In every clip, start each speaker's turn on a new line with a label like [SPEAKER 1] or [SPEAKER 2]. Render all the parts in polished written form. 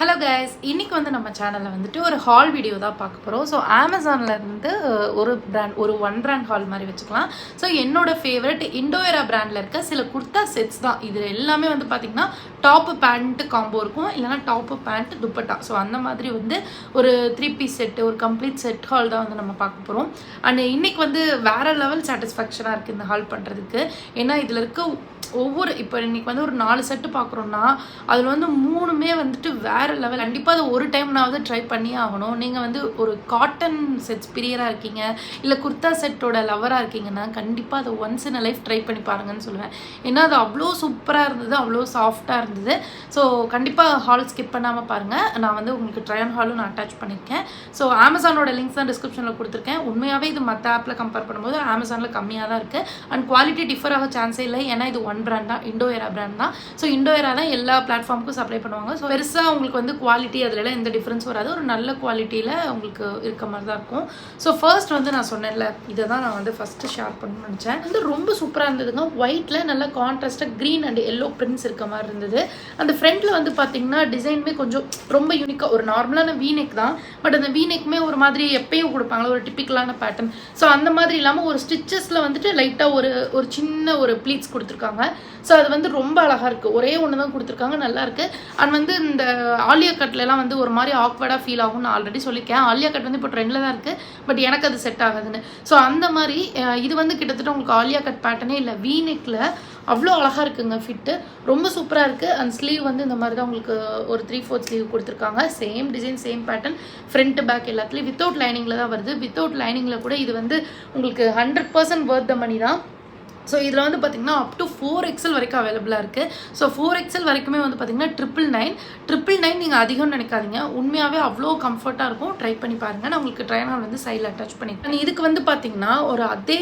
[SPEAKER 1] Hello guys, இன்னைக்கு வந்து நம்ம சேனலில் வந்துட்டு ஒரு ஹால் வீடியோ தான் பார்க்க போகிறோம். ஸோ அமேசானில் இருந்து ஒரு ஒன் பிராண்ட் ஹால் மாதிரி வச்சுக்கலாம். ஸோ என்னோட ஃபேவரட் இண்டோவேரா பிராண்டில் இருக்க சில குர்தா செட்ஸ் தான். இது எல்லாமே வந்து பார்த்திங்கன்னா டாப்பு பேண்ட்டு காம்போ இருக்கும், இல்லைனா டாப்பு பேண்ட் துப்பட்டா. ஸோ அந்த மாதிரி வந்து ஒரு 3 பீஸ் செட்டு, ஒரு கம்ப்ளீட் செட் ஹால் தான் வந்து நம்ம பார்க்க போகிறோம். அண்ட் இன்னைக்கு வந்து வேறு லெவல் சாட்டிஸ்ஃபேக்ஷனாக இருக்குது இந்த ஹால் பண்ணுறதுக்கு. ஏன்னா இதில் இருக்க இப்போ இன்றைக்கி வந்து ஒரு 4 செட்டு பார்க்குறோன்னா அதில் வந்து 3மே வந்துட்டு வேறு லெவல். கண்டிப்பாக அது ஒரு டைம்னாவது ட்ரை பண்ணியே ஆகணும். நீங்கள் வந்து ஒரு காட்டன் செட்ஸ் பிரியராக இருக்கீங்க, இல்லை குர்தா செட்டோட லவராக இருக்கீங்கன்னா கண்டிப்பாக அதை once in a life try பண்ணி பாருங்கன்னு சொல்லுவேன். ஏன்னா அது அவ்வளோ சூப்பராக இருந்தது, அவ்வளோ சாஃப்டாக இருந்தது. ஸோ கண்டிப்பாக ஹால் ஸ்கிப் பண்ணாமல் பாருங்கள். நான் வந்து உங்களுக்கு ட்ரையான் ஹாலும் நான் அட்டாச் பண்ணியிருக்கேன். ஸோ அமேசானோட லிங்க்ஸ் தான் டிஸ்கிரிப்ஷனில் கொடுத்துருக்கேன். உண்மையாகவே இது மற்ற ஆப்பில் கம்பேர் பண்ணும்போது அமேசானில் கம்மியாக தான் இருக்குது. அண்ட் குவாலிட்டி டிஃபர் ஆக சான்ஸே இல்லை. ஏன்னா இது ஒன் பிராண்ட் தான், இண்டோவேரா பிராண்ட் தான். ஸோ இண்டோவேரா தான் எல்லா பிளாட்ஃபார்முக்கும் சப்ளை பண்ணுவாங்க. ஸோ பெருசாக உங்களுக்கு வந்து குவாலிட்டி அதிலலாம் எந்த டிஃப்ரென்ஸ் வராது. ஒரு நல்ல குவாலிட்டியில் உங்களுக்கு இருக்க மாதிரி தான் இருக்கும். ஸோ ஃபர்ஸ்ட் வந்து நான் சொன்னேன்ல, இதை தான் நான் வந்து ஃபஸ்ட்டு ஷேர் பண்ணணும்னு நினச்சேன். வந்து ரொம்ப சூப்பராக இருந்ததுங்க. ஒயிட்டில் நல்லா கான்ட்ராஸ்ட்டாக க்ரீன் அண்ட் எல்லோ பிரிண்ட்ஸ் இருக்க மாதிரி இருந்தது. அந்த ஃப்ரண்ட்டில் வந்து பார்த்திங்கன்னா டிசைனுமே கொஞ்சம் ரொம்ப யூனிக்காக, ஒரு நார்மலான வீநெக் தான். பட் அந்த வீநெக்குமே ஒரு மாதிரி எப்பயும் கொடுப்பாங்களா ஒரு டிப்பிக்கலான பேட்டர்ன். ஸோ அந்த மாதிரி இல்லாமல் ஒரு ஸ்டிச்சஸில் வந்துட்டு லைட்டாக ஒரு சின்ன ஒரு ப்ளீட்ஸ் கொடுத்துருக்காங்க. ஸோ அது வந்து ரொம்ப அழகாக இருக்குது. ஒரே ஒன்று தான் கொடுத்துருக்காங்க, நல்லா இருக்குது. அண்ட் வந்து இந்த ஆலியா கட்லாம் வந்து ஒரு மாதிரி ஆக்வர்டாக ஃபீல் ஆகும். நான் ஆல்ரெடி சொல்லியிருக்கேன், ஆலியா கட் வந்து இப்போ ட்ரெண்டில் தான் இருக்குது, பட் எனக்கு அது செட் ஆகுதுன்னு. ஸோ அந்த மாதிரி இது வந்து கிட்டத்தட்ட உங்களுக்கு ஆலியா கட் பேட்டர்னே இல்லை, வீநெக்கில் அவ்வளோ அழகாக இருக்குங்க. ஃபிட்டு ரொம்ப சூப்பராக இருக்குது. அண்ட் ஸ்லீவ் வந்து இந்த மாதிரி தான் உங்களுக்கு ஒரு 3/4 ஸ்லீவ் கொடுத்துருக்காங்க. Same design, same pattern, front back எல்லாத்துலேயும் வித்தவுட் லைனிங்கில் தான் வருது. வித்தவுட் லைனிங்கில் கூட இது வந்து உங்களுக்கு 100% வர்த் த மணி தான். ஸோ இதில் வந்து பார்த்திங்கன்னா அப் டு 4XL வரைக்கும் அவைலபிளாக இருக்குது. ஸோ 4XL வரைக்குமே வந்து பார்த்திங்கன்னா 999 நீங்கள் அதிகம்னு நினைக்காதீங்க. உண்மையாகவே அவ்வளோ கம்ஃபர்ட்டாக இருக்கும். ட்ரை பண்ணி பாருங்கள். நான் உங்களுக்கு ட்ரையன் ஹால் வந்து சைடில் அட்டாச் பண்ணியிருக்கேன். இதுக்கு வந்து பார்த்திங்கன்னா ஒரு அதே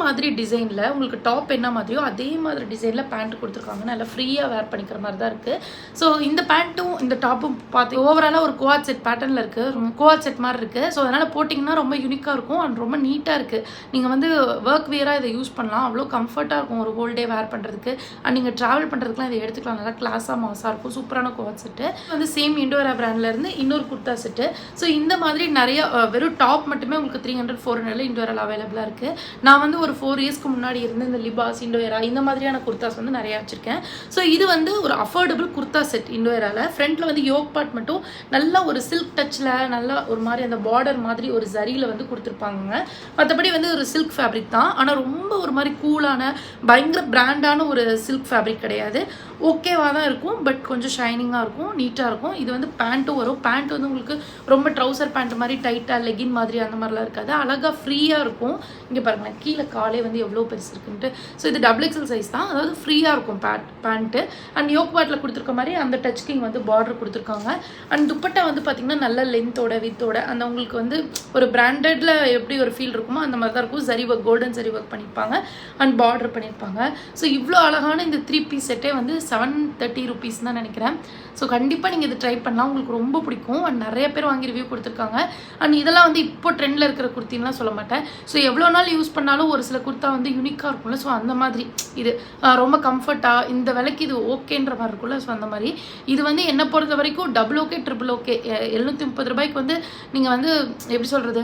[SPEAKER 1] மாதிரி டிசைனில் உங்களுக்கு டாப் என்ன மாதிரியோ அதே மாதிரி டிசைனில் பேண்ட் கொடுத்துருக்காங்க. நல்லா ஃப்ரீயாக வேர் பண்ணிக்கிற மாதிரி தான் இருக்குது. ஸோ இந்த பேண்ட்டும் இந்த டாப்பும் பார்த்து ஓவராலாக ஒரு கோஆட் செட் பேட்டர்னில் இருக்குது, கோஆட் செட் மாதிரி இருக்குது. ஸோ அதனால் போட்டிங்கன்னா ரொம்ப யூனிக்காக இருக்கும் அண்ட் ரொம்ப நீட்டாக இருக்குது. நீங்கள் வந்து ஒர்க் வியராக இதை யூஸ் பண்ணலாம். அவ்வளோ கம்ஃபர்ட்டாக இருக்கும் ஒரு ஹோல் டே வேர் பண்ணுறதுக்கு. அண்ட் நீங்கள் ட்ராவல் பண்ணுறதுக்குலாம் இதை எடுத்துக்கலாம். நல்லா கிளாஸாக மாஸாக இருக்கும். சூப்பரான கோஆட் செட்டு வந்து சேம் இண்டோவேரா பிராண்ட்லேருந்து இன்னொரு குர்தா செட்டு. ஸோ இந்த மாதிரி நிறைய வெறும் டாப் மட்டுமே உங்களுக்கு 300-400 இண்டோவேரால் அவைலபிளாக இருக்குது. நான் வந்து ஒரு 4 இயர்ஸ்க்கு முன்னாடி இருந்து இந்த லிபாஸ், இண்டோவேரா இந்த மாதிரியான குர்தாஸ் வந்து நிறையா வச்சுருக்கேன். ஸோ இது வந்து ஒரு அஃபோர்டபுள் குர்தா செட் இண்டோவேராவில். ஃப்ரண்ட்டில் வந்து யோக் பார்ட் மட்டும் நல்லா ஒரு சில்க் டச்சில் நல்லா ஒரு மாதிரி அந்த பார்டர் மாதிரி ஒரு ஜரியில் வந்து கொடுத்துருப்பாங்க. மற்றபடி வந்து ஒரு சில்க் ஃபேப்ரிக் தான். ஆனால் ரொம்ப ஒரு மாதிரி கூலான பயங்கர பிராண்டான ஒரு சில்க் ஃபேப்ரிக் கிடையாது. ஓகேவாக தான் இருக்கும், பட் கொஞ்சம் ஷைனிங்காக இருக்கும், நீட்டாக இருக்கும். இது வந்து பேண்ட்டும் வரும். பேண்ட் வந்து உங்களுக்கு ரொம்ப ட்ரௌசர் பேண்ட் மாதிரி டைட்டாக லெகின் மாதிரி அந்த மாதிரிலாம் இருக்காது. அழகாக ஃப்ரீயாக இருக்கும். இங்கே பாருங்களேன், கீழே காலே வந்து எவ்வளோ பெருசு இருக்குன்ட்டு. ஸோ இது XXL சைஸ் தான், அதாவது ஃப்ரீயாக இருக்கும் பேண்ட்டு. அண்ட் யோக் பாட்டில் கொடுத்துருக்க மாதிரி அந்த டச் கிங் வந்து பார்டர் கொடுத்துருக்காங்க. அண்ட் துப்பட்டா வந்து பார்த்திங்கன்னா நல்ல லென்த்தோட வித்தோட அந்த உங்களுக்கு வந்து ஒரு பிராண்டடில் எப்படி ஒரு ஃபீல் இருக்குமோ அந்த மாதிரி தான் இருக்கும். சரி ஒர்க், கோல்டன் சரி ஒர்க் பண்ணியிருப்பாங்க அண்ட் பார்டர் பண்ணியிருப்பாங்க. ஸோ இவ்வளோ அழகான இந்த 3 பீஸ் செட்டே வந்து 730 rupees தான் நினைக்கிறேன். ஸோ கண்டிப்பாக நீங்கள் இது ட்ரை பண்ணலாம், உங்களுக்கு ரொம்ப பிடிக்கும். அண்ட் நிறைய பேர் வாங்கி ரிவ்யூ கொடுத்துருக்காங்க. அண்ட் இதெல்லாம் வந்து இப்போ ட்ரெண்டில் இருக்கிற குர்த்தின்லாம் சொல்ல மாட்டேன். ஸோ எவ்வளோ நாள் யூஸ் பண்ணாலும் ஒரு சில குர்த்தா வந்து யூனிக்காக இருக்கும்ல. ஸோ அந்த மாதிரி இது ரொம்ப கம்ஃபர்ட்டாக இந்த விலைக்கு இது ஓகேன்ற மாதிரி இருக்கும்ல. ஸோ அந்த மாதிரி இது வந்து என்னை பொறுத்த வரைக்கும் OK, OK. 730 ரூபாய்க்கு வந்து நீங்கள் வந்து எப்படி சொல்கிறது,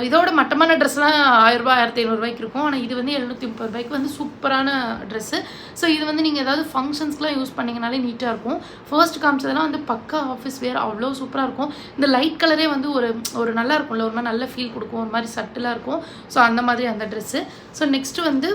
[SPEAKER 1] இதோட மட்டமான ட்ரெஸ்லாம் 1000 ரூபாய் 1500 ரூபாய்க்கு இருக்கும். ஆனால் இது வந்து 730 ரூபாய்க்கு வந்து சூப்பரான ட்ரெஸ்ஸு. ஸோ இது வந்து நீங்கள் ஏதாவது ஃபங்க்ஷன்ஸ்க்குலாம் யூஸ் பண்ணிங்கனாலே நீட்டாக இருக்கும். ஃபர்ஸ்ட் காமிச்சதெல்லாம் வந்து பக்கா ஆஃபீஸ் வேர், அவ்வளோ சூப்பராக இருக்கும். இந்த லைட் கலரே வந்து ஒரு நல்லா இருக்கும்ல, ஒரு மாதிரி நல்ல ஃபீல் கொடுக்கும், ஒரு மாதிரி சட்டிலாக இருக்கும். ஸோ அந்த மாதிரி அந்த ட்ரெஸ்ஸு. ஸோ நெக்ஸ்ட்டு வந்து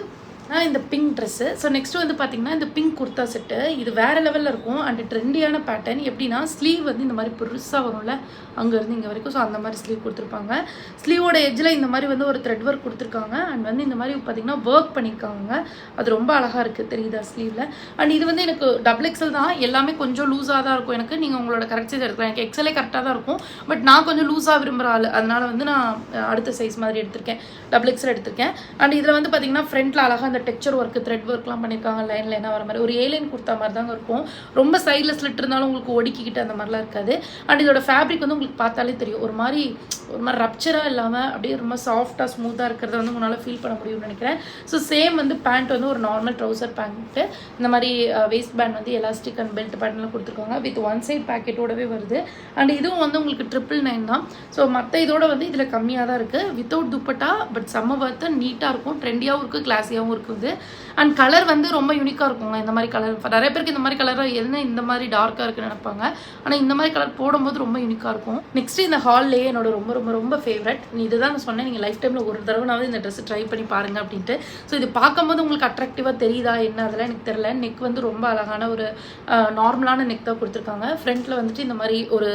[SPEAKER 1] இந்த பிங்க் ட்ரெஸ்ஸு. ஸோ நெக்ஸ்ட்டு வந்து பார்த்திங்கன்னா இந்த பிங்க் குர்த்தா செட்டு. இது வேறு லெவலில் இருக்கும் அண்ட் ட்ரெண்டியான பேட்டர்ன். எப்படின்னா ஸ்லீவ் வந்து இந்த மாதிரி பெருசாக வரும்ல, அங்கேருந்து இங்கே வரைக்கும். ஸோ அந்த மாதிரி ஸ்லீவ் கொடுத்துருப்பாங்க. ஸ்லீவோட எட்ஜில் இந்த மாதிரி வந்து ஒரு த்ரெட் ஒர்க் கொடுத்துருக்காங்க. அண்ட் வந்து இந்த மாதிரி பார்த்திங்கன்னா ஒர்க் பண்ணியிருக்காங்க. அது ரொம்ப அழகாக இருக்குது, தெரியுதா ஸ்லீவில். அண்ட் இது வந்து எனக்கு XXL தான். எல்லாமே கொஞ்சம் லூஸாக தான் இருக்கும் எனக்கு. நீங்கள் உங்களோட கரெக்ட் சைஸ் எடுத்துக்கலாம். எனக்கு XL கரெக்டாக தான் இருக்கும், பட் நான் கொஞ்சம் லூஸாக விரும்புகிற ஆள். அதனால் வந்து நான் அடுத்த சைஸ் மாதிரி எடுத்திருக்கேன், XXL எடுத்திருக்கேன். அண்ட் இதில் வந்து பார்த்திங்கன்னா ஃப்ரண்ட்டில் அழகாக அந்த டெக்ஸ்சர் ஒர்க்கு த்ரெட் ஒர்க்லாம் பண்ணியிருக்காங்க, லைனாக வர மாதிரி ஒரு ஏலைன் குர்த்தா மாதிரி தாங்க இருக்கும். ரொம்ப சைடில் ஸ்லிட் இருந்தாலும் உங்களுக்கு ஒடுக்கிக்கிட்டு அந்த மாதிரிலாம் இருக்காது. அண்ட் இதோட ஃபேப்ரிக் வந்து உங்களுக்கு பார்த்தாலே தெரியும், ஒரு மாதிரி ரப்சராக இல்லாமல் அப்படியே ரொம்ப சாஃப்டாக ஸ்மூத்தாக இருக்கிறத வந்து உங்களால் ஃபீல் பண்ண முடியும்னு நினைக்கிறேன். ஸோ சேம் வந்து பேண்ட் வந்து ஒரு நார்மல் ட்ரௌசர் பேண்ட்டு, இந்த மாதிரி வேஸ்ட் பேண்ட் வந்து எலாஸ்டிக் அண்ட் பெல்ட் பேண்ட்லாம் கொடுத்துருக்காங்க. வித் ஒன் சைட் பேக்கெட்டோடவே வருது. அண்ட் இதுவும் வந்து உங்களுக்கு 999 தான். ஸோ மற்ற இதோட வந்து இதில் கம்மியாக தான் இருக்குது. வித்தவுட் துப்பட்டா, பட் செம்ம வர்த்து, நீட்டாக இருக்கும், ட்ரெண்டியாகவும் இருக்குது, கிளாஸியாகவும் இருக்குது. அண்ட் கலர் வந்து ரொம்ப யூனிக்காக இருக்குங்க. இந்த மாதிரி கலர் நிறைய பேருக்கு இந்த மாதிரி கலராக என்ன இந்த மாதிரி டார்க்காக இருக்குன்னு நினைப்பாங்க. ஆனால் இந்த மாதிரி கலர் போடும்போது ரொம்ப யூனிக்காக இருக்கும். நெக்ஸ்ட் இந்த ஹால்லேயே என்னோட ரொம்ப ரொம்ப ரொம்ப ஃபேவரட், இதுதான் நான் சொன்னேன், நீங்கள் லைஃப் டைமில் ஒரு தடவைனாவது இந்த ட்ரெஸ் ட்ரை பண்ணி பாருங்கள் அப்படின்ட்டு. ஸோ இது பார்க்கும்போது உங்களுக்கு அட்ராக்டிவாக தெரியுதா என்ன அதெல்லாம் எனக்கு தெரியல. நெக் வந்து ரொம்ப அழகான ஒரு நார்மலான நெக் தான் கொடுத்துருக்காங்க. ஃப்ரண்ட்டில் வந்துட்டு இந்த மாதிரி ஒரு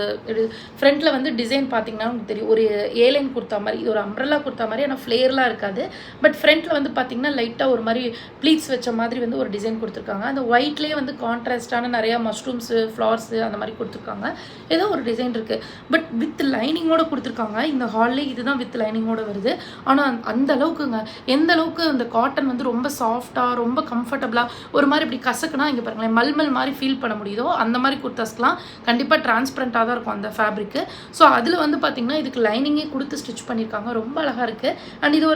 [SPEAKER 1] ஃப்ரண்ட்டில் வந்து டிசைன் பார்த்தீங்கன்னா உங்களுக்கு தெரியும், ஒரு ஏலைன் குர்த்தா மாதிரி, இது ஒரு அம்ப்ரெல்லா குர்த்தா மாதிரி, ஆனால் ஃப்ளேர்லாம் இருக்காது. பட் ஃப்ரண்ட்டில் வந்து பார்த்தீங்கன்னா லைட்டாக ஒரு மாதிரி ப்ளீட்ஸ் வச்ச மாதிரி வந்து ஒரு டிசைன் கொடுத்துருக்காங்க. அந்த ஒயிட்லேயே வந்து கான்ட்ராஸ்டான நிறையா மஷ்ரூம்ஸு, ஃப்ளார்ஸு அந்த மாதிரி கொடுத்துருக்காங்க. ஏதோ ஒரு டிசைன் இருக்குது, பட் வித் லைனிங்கோடு கொடுத்துருக்காங்க. இந்த ஹால்லே இதுதான் வித் லைனிங்கோடு வருது. ஆனால் அந்த அளவுக்குங்க, எந்த அளவுக்கு அந்த காட்டன் வந்து ரொம்ப சாஃப்டாக, ரொம்ப கம்ஃபர்டபுளாக, ஒரு மாதிரி இப்படி கசக்குனா இங்கே பாருங்களேன் மல்மல் மாதிரி ஃபீல் பண்ண முடியுதோ அந்த மாதிரி குர்த்தாஸ்லாம் கண்டிப்பாக டிரான்ஸ்பரண்ட்டாக தான் இருக்கும் அந்த ஃபேப்ரிக்கு. ஸோ அதில் வந்து பார்த்திங்கன்னா இதுக்கு லைனிங்கே கொடுத்து ஸ்டிச் பண்ணியிருக்காங்க, ரொம்ப அழகாக இருக்குது. அண்ட் இது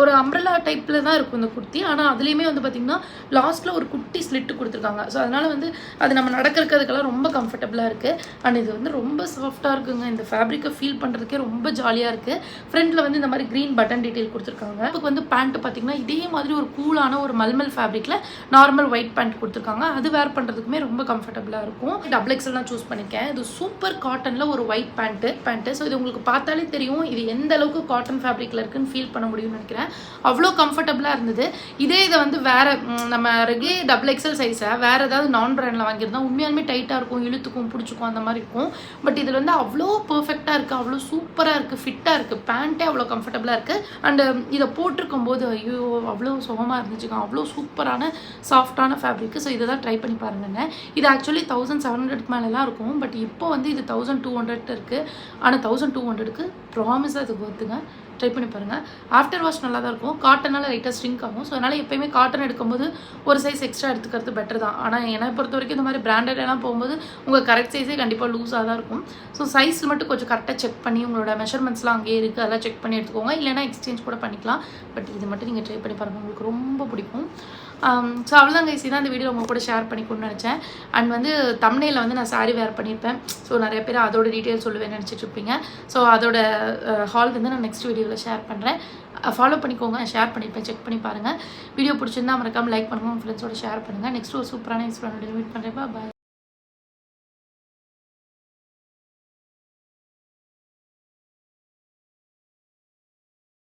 [SPEAKER 1] ஒரு அம்ப்ரெல்லா டைப்பில் தான் இருக்கும் இந்த குர்த்தி. ஆனால் அதுலேயுமே வந்து பார்த்திங்கன்னா லாஸ்ட்டில் ஒரு குட்டி ஸ்லிட்டு கொடுத்துருக்காங்க. ஸோ அதனால் வந்து அது நம்ம நடக்கிறதுக்கெல்லாம் ரொம்ப கம்ஃபர்டபுளாக இருக்குது. அண்ட் இது வந்து ரொம்ப சாஃப்டாக இருக்குங்க. இந்த ஃபேப்ரிக்கை ஃபீல் பண்ணுறதுக்கே ரொம்ப ஜாலியாக இருக்குது. ஃப்ரண்ட்டில் வந்து இந்த மாதிரி க்ரீன் பட்டன் டீட்டெயில் கொடுத்துருக்காங்க. அதுக்கு வந்து பேண்ட்டு பார்த்திங்கன்னா இதே மாதிரி ஒரு கூலான ஒரு மல்மல் ஃபேப்ரிக்கில் நார்மல் ஒயிட் பேண்ட் கொடுத்துருக்காங்க. அது வேர் பண்ணுறதுக்குமே ரொம்ப கம்ஃபர்டபுளாக இருக்கும். XXL தான் சூஸ் பண்ணியிருக்கேன். இது சூப்பர் காட்டனில் ஒரு ஒயிட் பேண்ட்டு. ஸோ இது உங்களுக்கு பார்த்தாலே தெரியும் இது எந்த அளவுக்கு காட்டன் ஃபேப்ரிக்கில் இருக்குன்னு ஃபீல் பண்ண முடியும்னு நினைக்கிறேன். அவ்வளோ கம்ஃபர்டபுளாக இருந்தது. இதே வந்து வேறு நம்ம ரெகுலர் XXL சைஸை வேறு ஏதாவது நான் பிராண்டில் வாங்கியிருந்தா உண்மையாலுமே டைட்டாக இருக்கும், இழுத்துக்கும், பிடிச்சிக்கும், அந்த மாதிரி இருக்கும். பட் இதில் வந்து அவ்வளோ பர்ஃபெக்டாக இருக்குது, அவ்வளோ சூப்பராக இருக்குது, ஃபிட்டாக இருக்குது, பேண்ட்டே அவ்வளோ கம்ஃபர்டபுளாக இருக்குது. அண்டு இதை போட்டிருக்கும் போது ஐயோ அவ்வளோ சுகமாக இருந்துச்சுங்க, அவ்வளோ சூப்பரான சாஃப்டான ஃபேப்ரிக்கு. ஸோ இதை தான் ட்ரை பண்ணி பாருங்கங்க. இது ஆக்சுவலி 1700 மேலெலாம் இருக்கும், பட் இப்போ வந்து இது 1200 இருக்குது. ஆனால் 1200க்கு ப்ராமிஸாக இது வருதுங்க. ட்ரை பண்ணி பாருங்கள். ஆஃப்டர் வாஷ் நல்லா தான் இருக்கும். காட்டனால் லைட்டாக ஸ்ட்ரிங்க் ஆகும். ஸோ அதனால் எப்போயுமே காட்டன் எடுக்கும்போது ஒரு சைஸ் எக்ஸ்ட்ரா எடுத்துக்கிறது பெட்டர் தான். ஆனால் என்னை பொறுத்த வரைக்கும் இந்த மாதிரி பிராண்டட் எல்லாம் போகும்போது உங்கள் கரெக்ட் சைஸே கண்டிப்பாக லூஸாக தான் இருக்கும். ஸோ சைஸ் மட்டும் கொஞ்சம் கரெக்டாக செக் பண்ணி உங்களோட மெஷர்மெண்ட்ஸ்லாம் அங்கேயே இருக்குது, அதெல்லாம் செக் பண்ணி எடுத்துக்கோங்க. இல்லைனா எக்ஸ்சேஞ்ச் கூட பண்ணிக்கலாம். பட் இது மட்டும் நீங்கள் ட்ரை பண்ணி பாருங்கள், உங்களுக்கு ரொம்ப பிடிக்கும். ஸோ அவ்வளோதான் கைஸ், தான் இந்த வீடியோ உங்கள் கூட ஷேர் பண்ணிக்கணும்னு நினச்சேன். அண்ட் வந்து தம்ப்நெயிலில் வந்து நான் சாரீ வேர் பண்ணியிருப்பேன். ஸோ நிறைய பேர் அதோட டீட்டெயில் சொல்லுவேன்னு நினச்சிட்டு இருப்பீங்க. ஸோ அதோட ஹால் வந்து நான் நெக்ஸ்ட் வீடியோவில் ஷேர் பண்ணுறேன். ஃபாலோ பண்ணிக்கோங்க, ஷேர் பண்ணியிருப்பேன், செக் பண்ணி பாருங்கள். வீடியோ பிடிச்சிருந்தா மறக்காமல் லைக் பண்ணுங்கள், உங்கள் ஃப்ரெண்ட்ஸோட ஷேர் பண்ணுங்கள். நெக்ஸ்ட் ஒரு சூப்பரான மீட் பண்ணுறேன். பாய்.